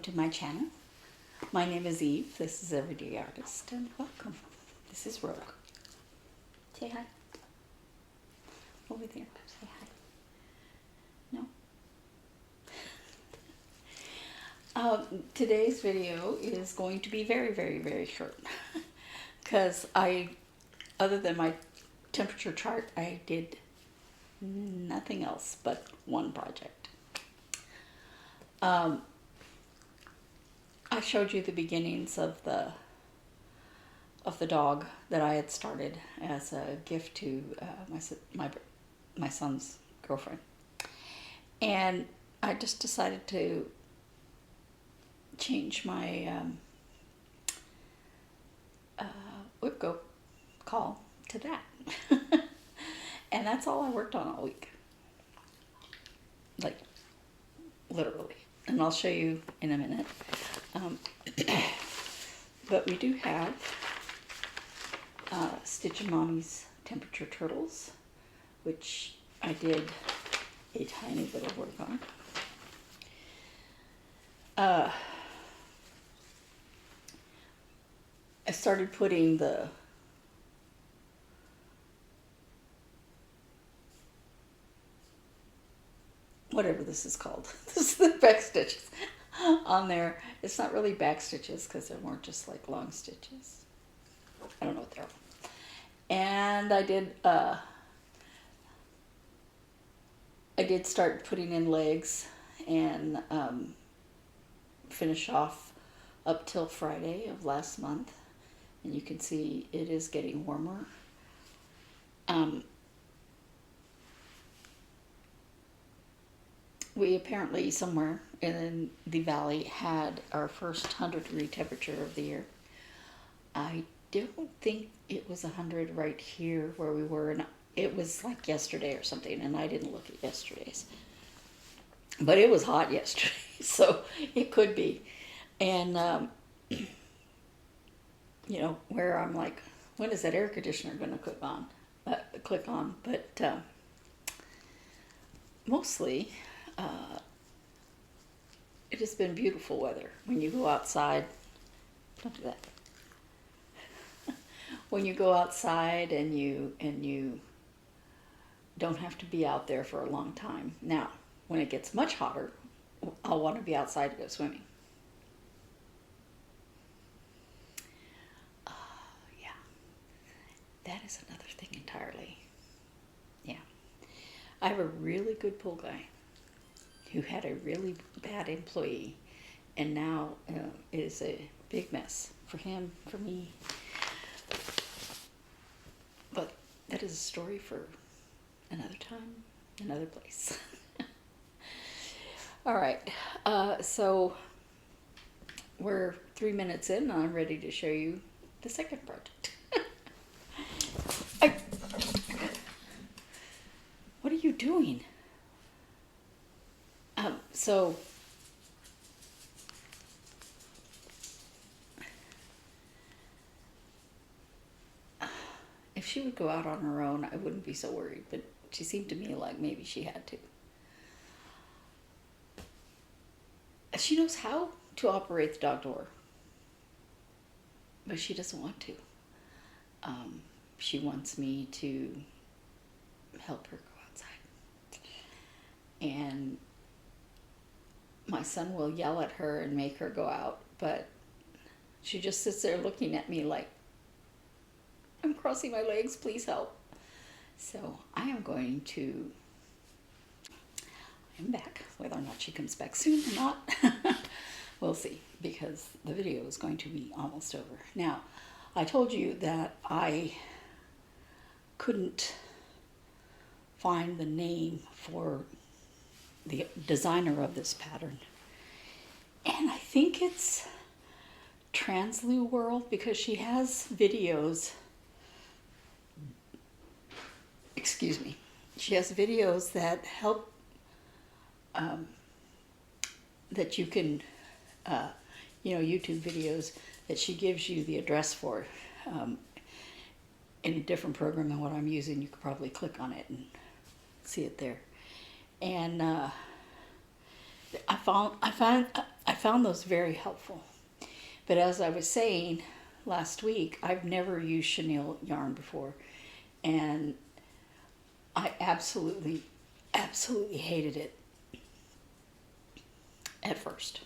to my channel. My name is Eve. This is Everyday Artist, and welcome. This is Rogue. Say hi. Over there. Say hi. No? Today's video is going to be very, very, very short because other than my temperature chart, I did nothing else but one project. I showed you the beginnings of the dog that I had started as a gift to my son's girlfriend, and I just decided to change my whip go call to that, and that's all I worked on all week, like literally. And I'll show you in a minute. But we do have Stitchin Mommy's temperature turtles, which I did a tiny bit of work on. I started putting the whatever this is called. This is the back stitches on there. It's not really back stitches because they're more just like long stitches. I don't know what they're. And I did start putting in legs and finish off up till Friday of last month. And you can see it is getting warmer. We apparently somewhere in the valley had our first 100-degree temperature of the year. I don't think it was 100 right here where we were, and it was like yesterday or something, and I didn't look at yesterday's. But it was hot yesterday, so it could be. And, you know, where I'm like, when is that air conditioner going to click on? But mostly... it has been beautiful weather. When you go outside, don't do that. When you go outside and you don't have to be out there for a long time. Now, when it gets much hotter, I'll want to be outside to go swimming. Yeah, that is another thing entirely. Yeah, I have a really good pool guy who had a really bad employee, and now is a big mess for him, for me. But that is a story for another time, another place. All right, so we're 3 minutes in, and I'm ready to show you the second project. What are you doing? So if she would go out on her own, I wouldn't be so worried, but she seemed to me like maybe she had to. She knows how to operate the dog door, but she doesn't want to. She wants me to help her go outside. And my son will yell at her and make her go out, but she just sits there looking at me like, I'm crossing my legs, please help. So I am back, whether or not she comes back soon or not. We'll see, because the video is going to be almost over. Now, I told you that I couldn't find the name for the designer of this pattern, and I think it's Translu World, because she has videos, excuse me, she has videos that help, that you can, you know, YouTube videos that she gives you the address for, in a different program than what I'm using. You could probably click on it and see it there. And I I found those very helpful. But as I was saying last week, I've never used chenille yarn before, and I absolutely, absolutely hated it at first.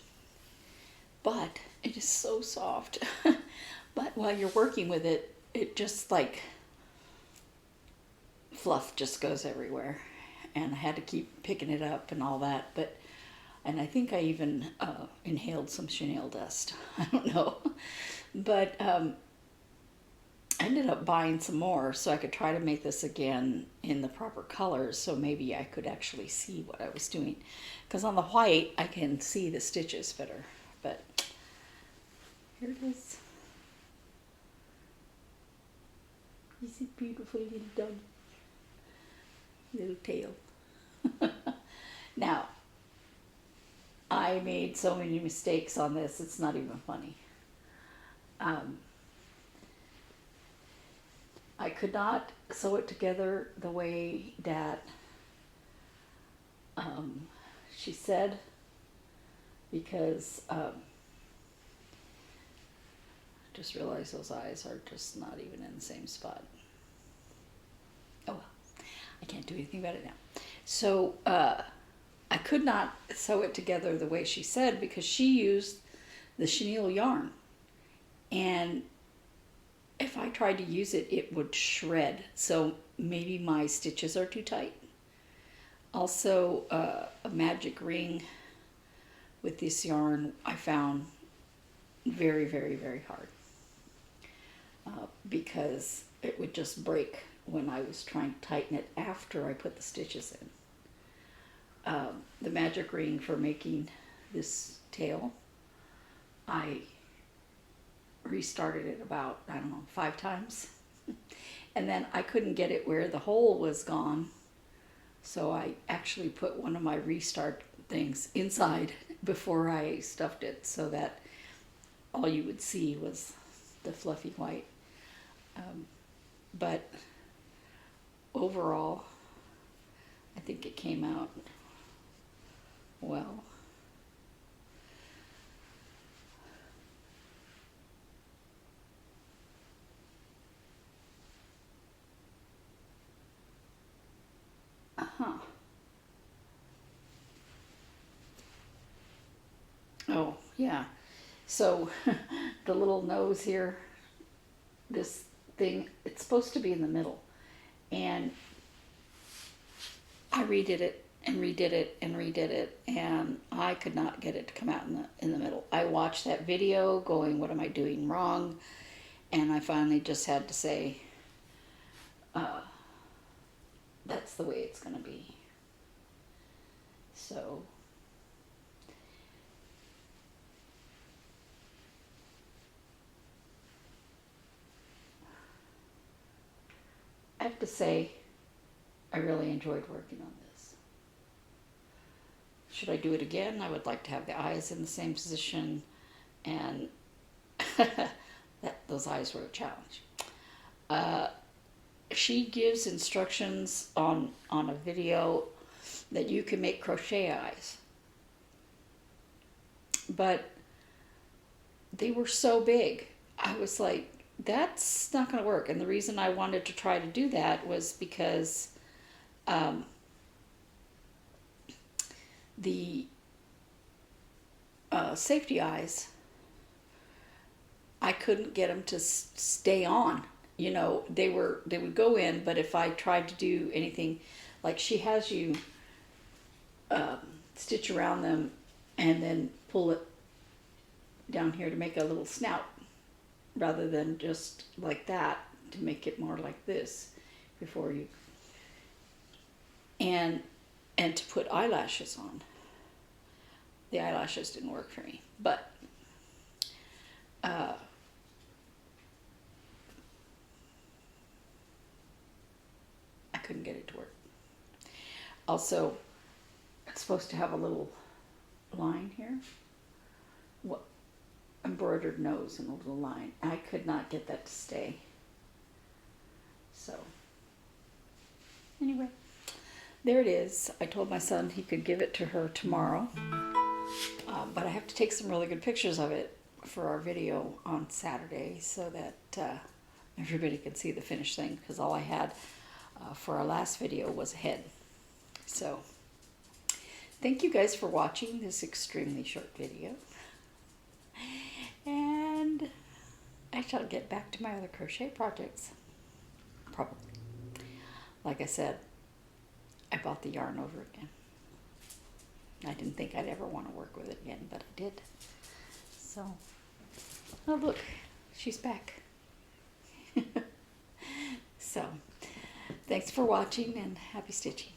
But it is so soft. But while you're working with it, it just like fluff just goes everywhere. And I had to keep picking it up and all that. And I think I even inhaled some chenille dust. I don't know. But I ended up buying some more so I could try to make this again in the proper colors, so maybe I could actually see what I was doing. Because on the white, I can see the stitches better. But here it is. Is it beautiful little dog? Little tail. Now, I made so many mistakes on this, it's not even funny. I could not sew it together the way that she said, because just realized those eyes are just not even in the same spot. Oh well, I can't do anything about it now. So I could not sew it together the way she said because she used the chenille yarn, and if I tried to use it, it would shred. So maybe my stitches are too tight. Also, a magic ring with this yarn I found very, very, very hard because it would just break when I was trying to tighten it after I put the stitches in. The magic ring for making this tail, I restarted it about, I don't know, 5 times. And then I couldn't get it where the hole was gone. So I actually put one of my restart things inside before I stuffed it so that all you would see was the fluffy white. But overall, I think it came out well. Oh, yeah. So the little nose here, this thing, it's supposed to be in the middle. And I redid it and redid it and redid it, and I could not get it to come out in the middle. I watched that video going, what am I doing wrong? And I finally just had to say, that's the way it's going to be. So I have to say, I really enjoyed working on this. Should I do it again? I would like to have the eyes in the same position, and those eyes were a challenge. She gives instructions on a video that you can make crochet eyes, but they were so big. I was like, that's not going to work. And the reason I wanted to try to do that was because the safety eyes, I couldn't get them to stay on. You know, they would go in, but if I tried to do anything, like she has you stitch around them and then pull it down here to make a little snout, rather than just like that, to make it more like this before you, and to put eyelashes on. The eyelashes didn't work for me, but I couldn't get it to work. Also, it's supposed to have a little line here. What? Embroidered nose and a little line. I could not get that to stay. So, anyway, there it is. I told my son he could give it to her tomorrow. But I have to take some really good pictures of it for our video on Saturday so that everybody can see the finished thing, because all I had for our last video was a head. So thank you guys for watching this extremely short video, and I shall get back to my other crochet projects probably. Like I said, I bought the yarn over again. I didn't think I'd ever want to work with it again, but I did. So, oh look, she's back. So, thanks for watching and happy stitching.